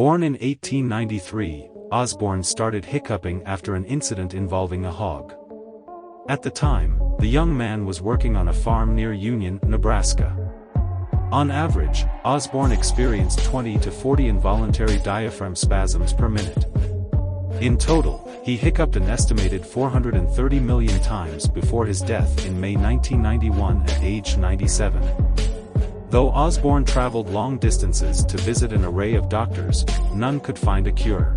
Born in 1893, Osborne started hiccuping after an incident involving a hog. At the time, the young man was working on a farm near Union, Nebraska. On average, Osborne experienced 20 to 40 involuntary diaphragm spasms per minute. In total, he hiccuped an estimated 430 million times before his death in May 1991 at age 97. Though Osborne traveled long distances to visit an array of doctors, none could find a cure.